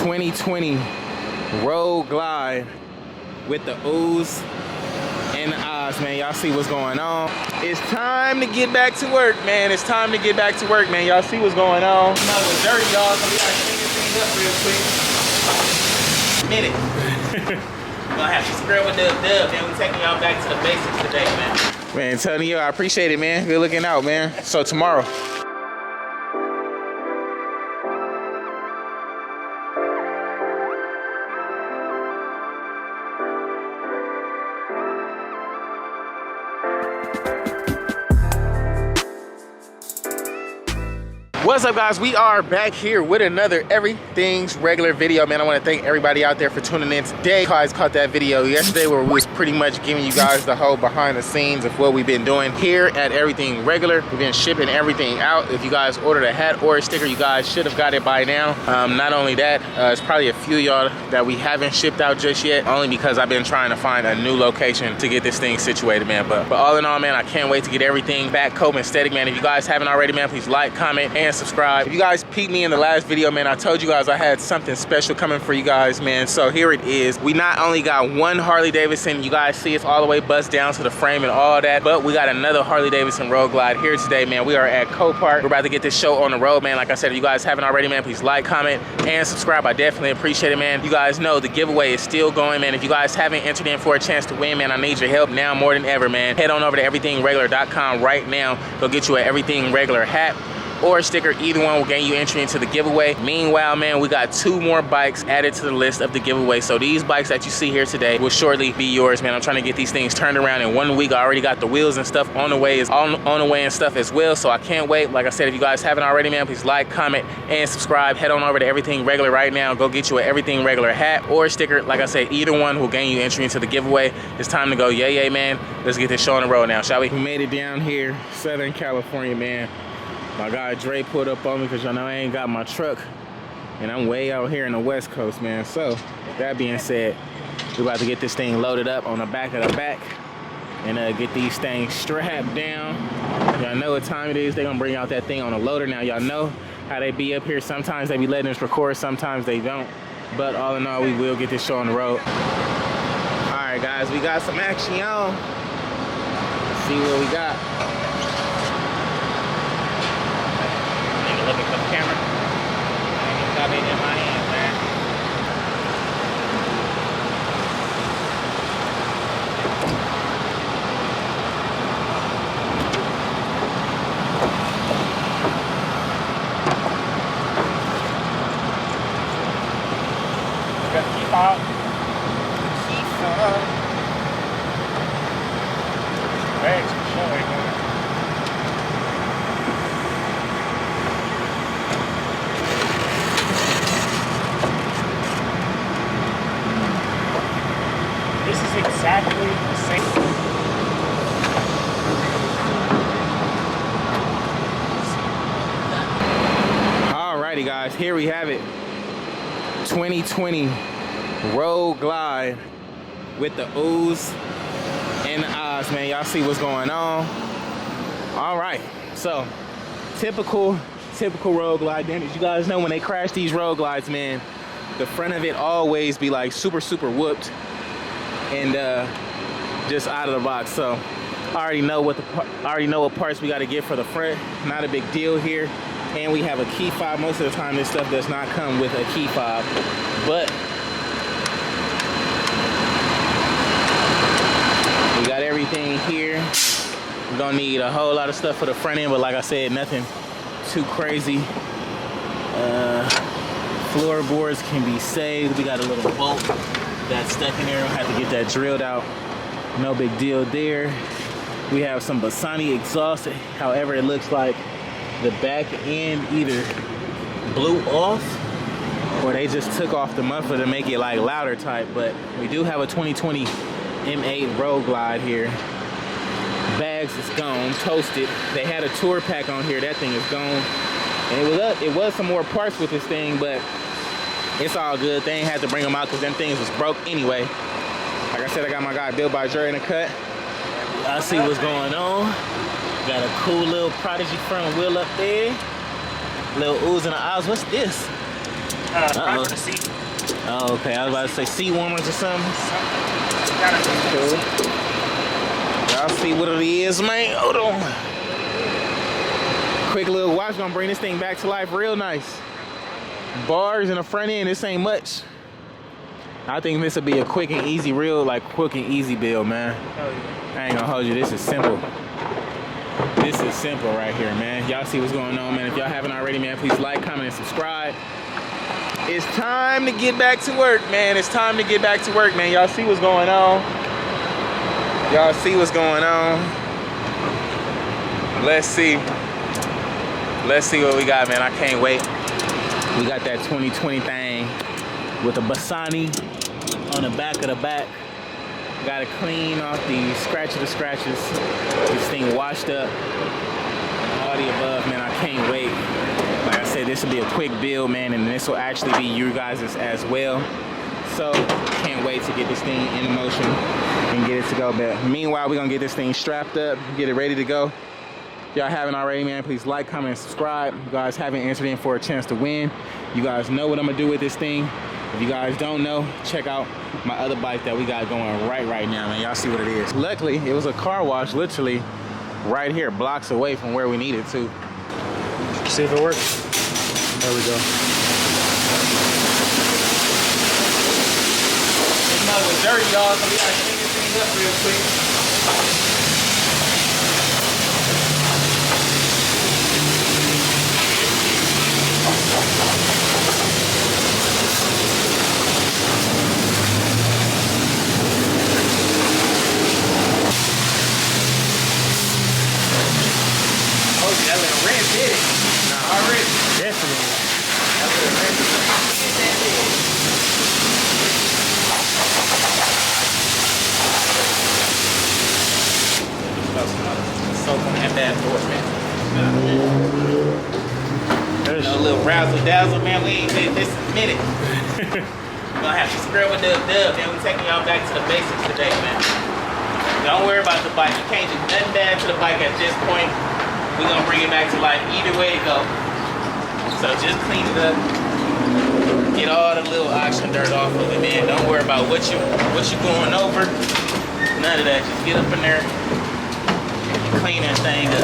2020 Road Glide with the oohs and the ahs, man. Y'all see what's going on. It's time to get back to work, man. It's time to get back to work, man. Y'all see what's going on. You know, it was dirty, y'all, so we gotta clean this thing up real quick. Minute. We're gonna have to scrub with dub, man. We're taking y'all back to the basics today, man. Man, telling you, I appreciate it, man. Good looking out, man. So tomorrow. What's up, guys? We are back here with another Everything's Regular video, man. I want to thank everybody out there for tuning in today. You guys caught that video yesterday where we was pretty much giving you guys the whole behind the scenes of what we've been doing here at Everything Regular. We've been shipping everything out. If you guys ordered a hat or a sticker, you guys should have got it by now. Not only that, it's probably a few y'all that we haven't shipped out just yet, only because I've been trying to find a new location to get this thing situated, man. But all in all, man, I can't wait to get everything back copacetic, man. If you guys haven't already, man, please like, comment, and subscribe. If you guys peeped me in the last video, man, I told you guys I had something special coming for you guys, man. So here it is. We not only got one Harley Davidson, you guys see it's all the way bust down to the frame and all that, but we got another Harley Davidson Road Glide here today, man. We are at Copart. We're about to get this show on the road, man. Like I said, if you guys haven't already, man, please like, comment, and subscribe. I definitely appreciate it, man. You guys know the giveaway is still going, man. If you guys haven't entered in for a chance to win, man, I need your help now more than ever, man. Head on over to everythingregular.com right now. Go get you an Everything Regular hat or a sticker. Either one will gain you entry into the giveaway. Meanwhile, man, we got 2 more bikes added to the list of the giveaway. So these bikes that you see here today will shortly be yours, man. I'm trying to get these things turned around in 1 week. I already got the wheels and stuff on the way, and stuff as well. So I can't wait. Like I said, if you guys haven't already, man, please like, comment, and subscribe. Head on over to Everything Regular right now. Go get you an Everything Regular hat or a sticker. Like I said, either one will gain you entry into the giveaway. It's time to go, yay, man. Let's get this show on the road now, shall we? We made it down here, Southern California, man. My guy Dre pulled up on me because y'all know I ain't got my truck and I'm way out here in the West Coast, man. So that being said, we're about to get this thing loaded up on the back of the back and get these things strapped down. Y'all know what time it is. They're gonna bring out that thing on a loader. Now y'all know how they be up here. Sometimes they be letting us record, sometimes they don't. But all in all, we will get this show on the road. All right, guys, we got some action on. Let's see what we got. Looking for the camera. I got it in my hand, man. Got the key fob. Key fob. Bags for sure, man. Exactly the same. Alrighty, guys, here we have it. 2020 Road Glide with the oohs and the ahs, man. Y'all see what's going on. All right, so typical Road Glide damage. You guys know when they crash these Road Glides, man, the front of it always be like super whooped and just out of the box. So I already know what parts we got to get for the front. Not a big deal here. And we have a key fob. Most of the time this stuff does not come with a key fob, but we got everything here. We're gonna need a whole lot of stuff for the front end, but like I said, nothing too crazy. Floorboards can be saved. We got a little bolt that's stuck in there. I'll have to get that drilled out. No big deal there. We have some Bassani exhaust. However, it looks like the back end either blew off or they just took off the muffler to make it like louder type. But we do have a 2020 M8 Road Glide here. Bags is gone, toasted. They had a tour pack on here. That thing is gone. And it was some more parts with this thing, but it's all good. They ain't had to bring them out because them things was broke anyway. Like I said, I got my guy Built by Dre in the cut. I see what's going on. Got a cool little Prodigy front wheel up there. Little oohs and ahs. What's this? Probably for the seat. Oh, okay. I was about to say seat warmers or something. Cool. Y'all see what it is, man. Hold on. Quick little watch gonna bring this thing back to life real nice. Bars in the front end, this ain't much. I think this will be a quick and easy, real like quick and easy build, man. I ain't gonna hold you, this is simple. This is simple right here, man. Y'all see what's going on, man. If y'all haven't already, man, please like, comment, and subscribe. It's time to get back to work, man. It's time to get back to work, man. Y'all see what's going on? Y'all see what's going on? Let's see. Let's see what we got, man. I can't wait. We got that 2020 thing with the Bassani on the back of the back. Got to clean off the scratches. This thing washed up. All the above, man. I can't wait. Like I said, this will be a quick build, man, and this will actually be you guys as well. So, can't wait to get this thing in motion and get it to go. But meanwhile, we're going to get this thing strapped up, get it ready to go. If y'all haven't already, man, please like, comment, and subscribe. You guys haven't entered in for a chance to win. You guys know what I'm going to do with this thing. If you guys don't know, check out my other bike that we got going right now, man. Y'all see what it is. Luckily, it was a car wash literally right here, blocks away from where we needed to. See if it works. There we go. This mug was dirty, y'all, so we gotta clean this thing up real quick. Oh, that little rinse did it. Nah, already. Definitely. That little rinse did it. Soak on that bad boy, man. You know, a little razzle dazzle, man. We ain't did this in a minute. We're gonna have to scrub a dub, man. We're taking y'all back to the basics today, man. Don't worry about the bike. You can't do nothing bad to the bike at this point. We're gonna bring it back to life either way it go. So just clean it up. Get all the little oxygen dirt off of it, man. Don't worry about what you going over. None of that. Just get up in there and clean that thing up.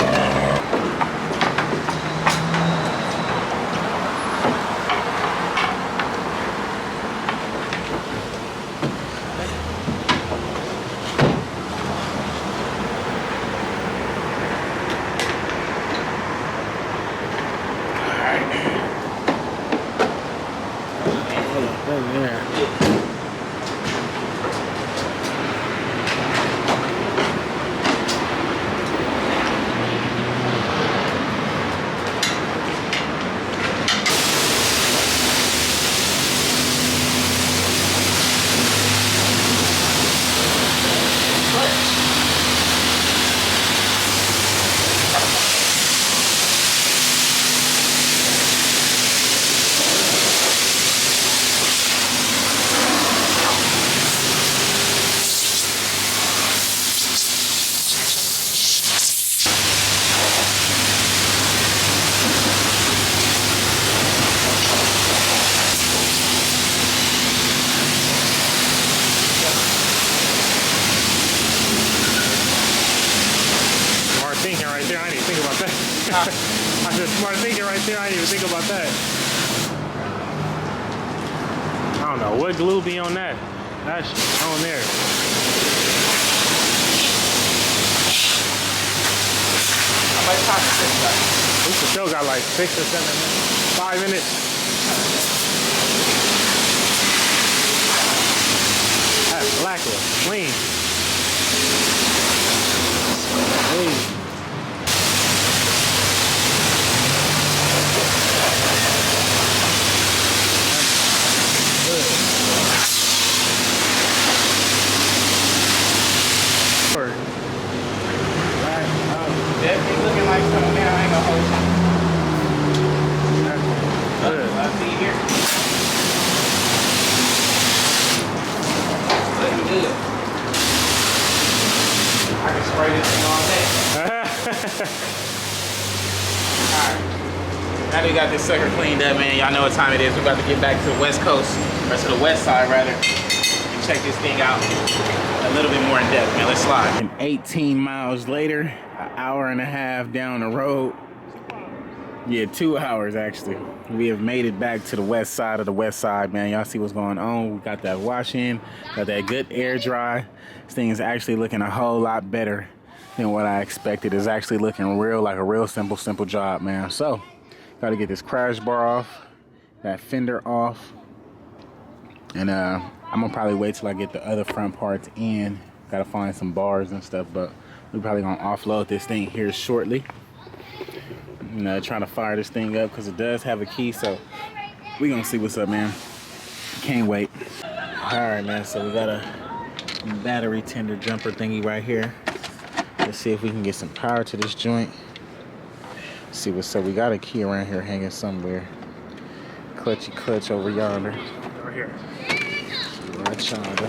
I said smart thinking right there. I didn't even think about that. I don't know what glue be on that. That's on there. How much time is this got? We still got like 6 or 7 minutes. 5 minutes. That's black one. Clean. Hey. Definitely looking like something now. I ain't gonna hold you. I see you here. Looking good. I can spray this thing all day. Alright. Now that we got this sucker cleaned up, man, y'all know what time it is. We're about to get back to the west coast, or to the west side rather, and check this thing out a little bit more in depth, man. Let's slide. And 18 miles later, an hour and a half down the road. Yeah, 2 hours actually. We have made it back to the west side of the west side, man. Y'all see what's going on. We got that wash in, got that good air dry. This thing is actually looking a whole lot better than what I expected. It's actually looking real, like a real simple job, man. So, got to get this crash bar off, that fender off, and I'm gonna probably wait till I get the other front parts in. Got to find some bars and stuff, but we're probably gonna offload this thing here shortly. You know, trying to fire this thing up because it does have a key, so we gonna see what's up, man. Can't wait. All right, man, so we got a battery tender jumper thingy right here. Let's see if we can get some power to this joint. See what's up. We got a key around here hanging somewhere. Clutchy clutch over yonder. Right here. Right yonder.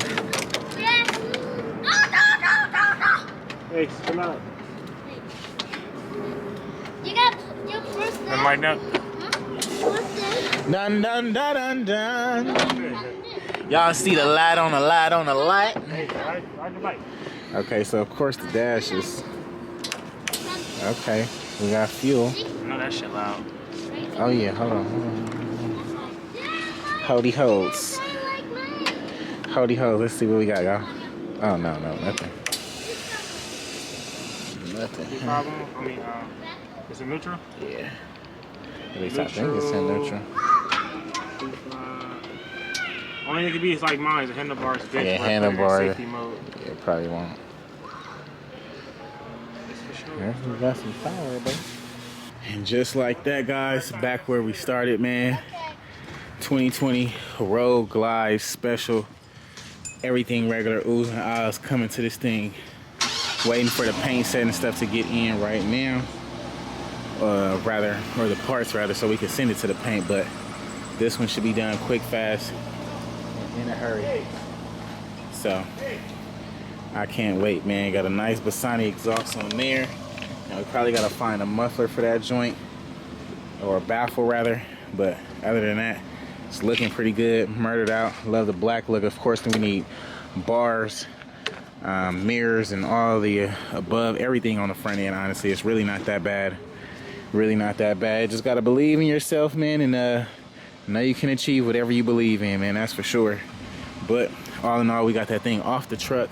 Hey, come out. You got your first name? I'm right now. Dun dun dun dun dun. Y'all see the light on the light on the light? Hey, ride the bike. Okay, so of course the dash is okay. We got fuel. I know that shit loud. Oh yeah, hold on. Hody hoes. Hody hoes. Let's see what we got, y'all. Oh no, nothing. Nothing. Problem? I mean, is it neutral? Yeah. At least I think it's in neutral. Only thing it could be is like mine, is the handlebars. Yeah, handlebar. Safety mode. Yeah, probably won't. Yeah, we got some power, bro. And just like that, guys, back where we started, man. 2020 Road Glide Special. Everything regular, oohs and ahs coming to this thing. Waiting for the paint set and stuff to get in right now. Or the parts rather, so we can send it to the paint. But this one should be done quick, fast, in a hurry. So I can't wait, man. Got a nice Bassani exhaust on there. Now we probably gotta find a muffler for that joint, or a baffle rather. But other than that, it's looking pretty good. Murdered out. Love the black look. Of course, then we need bars, mirrors, and all the above, everything on the front end. Honestly, it's really not that bad. Really not that bad. Just gotta believe in yourself, man, and know you can achieve whatever you believe in, man. That's for sure. But all in all, we got that thing off the truck.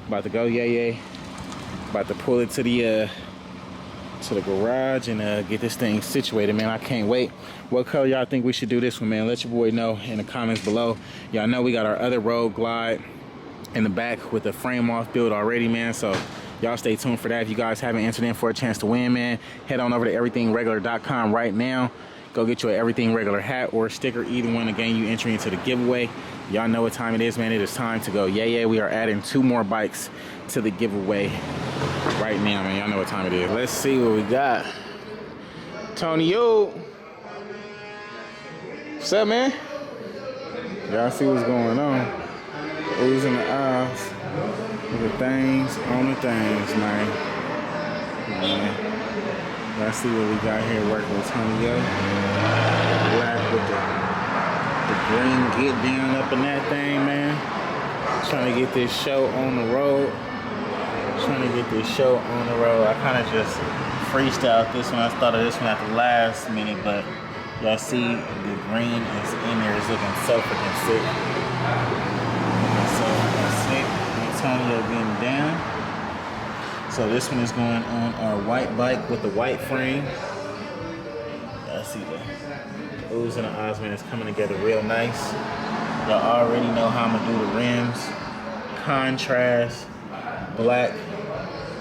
About to go yay. About to pull it to the garage and get this thing situated, man. I can't wait. What color y'all think we should do this one, man? Let your boy know in the comments below. Y'all know we got our other Road Glide in the back with the frame off build already, man. So y'all stay tuned for that. If you guys haven't entered in for a chance to win, man, head on over to everythingregular.com right now. Go get you an Everything Regular hat or sticker, either one, to gain you entry into the giveaway. Y'all know what time it is, man. It is time to go. Yeah, we are adding 2 more bikes to the giveaway right now, man. Y'all know what time it is. Let's see what we got. Tony, yo. What's up, man? Y'all see what's going on. Oohs in the eyes. The things on the things, man. Let's see what we got here working with Tony, yo. Black with the green get down up in that thing, man. Trying to get this show on the road. I kind of just freestyled this one. I thought of this one at the last minute, but y'all see the green is in there. It's looking so freaking sick. Antonio getting down. So this one is going on our white bike with the white frame. Y'all see the oohs and the ahs, man. It's coming together real nice. Y'all already know how I'm gonna do the rims. Contrast, black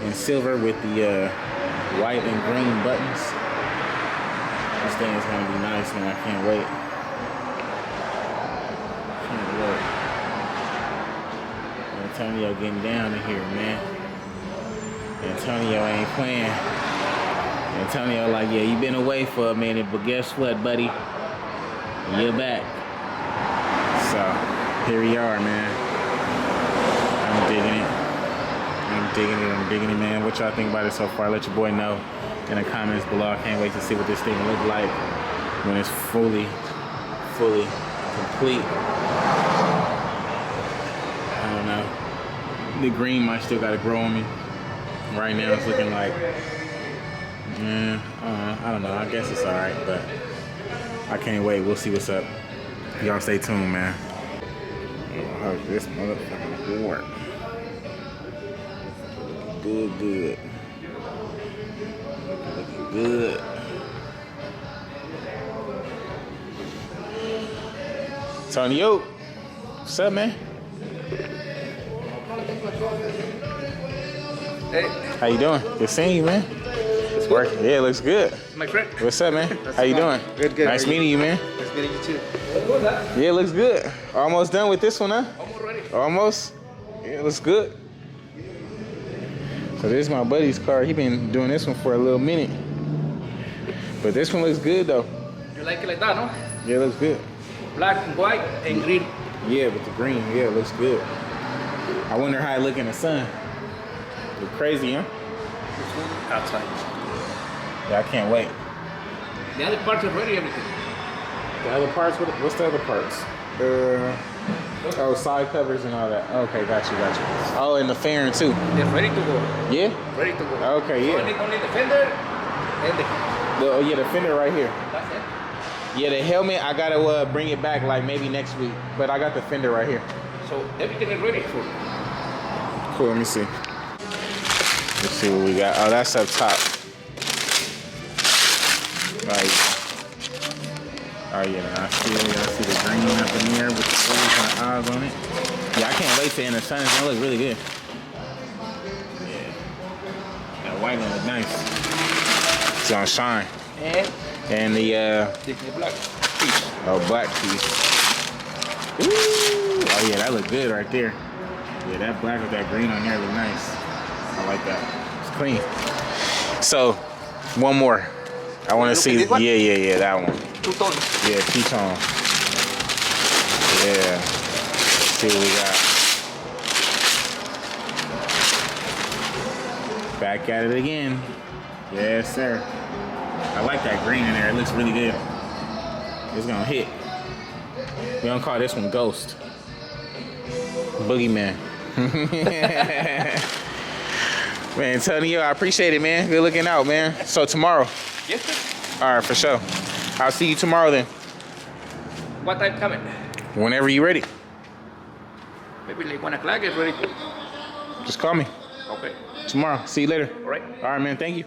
and silver with the white and green buttons. This thing is gonna be nice, man. I can't wait. Antonio getting down in here, man. Antonio ain't playing. Antonio like, yeah, you been away for a minute, but guess what, buddy? You're back. So, here we are, man. I'm I'm digging it, man. What y'all think about it so far? Let your boy know in the comments below. I can't wait to see what this thing look like when it's fully complete. I don't know. The green might still gotta grow on me. Right now it's looking like, I don't know. I guess it's all right, but I can't wait. We'll see what's up. Y'all stay tuned, man. Oh, this motherfucking board. Good. Looking good. Tonyo, what's up, man? Hey, How you doing? Good seeing you, man. It's working. Yeah, it looks good. my friend. What's up, man? How you doing? Good. Nice meeting you, man. Nice meeting you too. Yeah, it looks good. Almost done with this one, huh? Almost ready. Almost? Yeah, it looks good. So this is my buddy's car. He been doing this one for a little minute. But this one looks good, though. You like it like that, no? Yeah, it looks good. Black, white, and green. Yeah, with the green. Yeah, it looks good. I wonder how it look in the sun. Look crazy, huh? Outside. Yeah, I can't wait. The other parts are ready, everything. The other parts? What's the other parts? Oh, side covers and all that. Okay, got you. Oh, and the fairing too. They're ready to go. Yeah? Ready to go. Okay, yeah. Only the fender and the... The fender right here. That's it. Yeah, the helmet, I gotta bring it back like maybe next week. But I got the fender right here. So everything is ready for Cool, let me see. Let's see what we got. Oh, that's up top. Right. Oh yeah, I see the green up in there with the O's and the eyes on it. Yeah, I can't wait to in the sun. It's gonna look really good. Yeah. That white one look nice. It's gonna shine. And the black piece. black piece. Ooh. Oh yeah, that look good right there. Yeah, that black with that green on there look nice. I like that. It's clean. So, one more. I want to see. Yeah, that one. Two-tone. Yeah, ketone. Yeah. Let's see what we got. Back at it again. Yes, sir. I like that green in there. It looks really good. It's gonna hit. We don't call this one Ghost. Boogeyman. Man, Tonyo, I appreciate it, man. Good looking out, man. So tomorrow. Yes, sir. All right, for sure. I'll see you tomorrow then. What time coming? Whenever you're ready. Maybe like 1 o'clock is ready to... Just call me. Okay. Tomorrow. See you later. All right. All right, man. Thank you.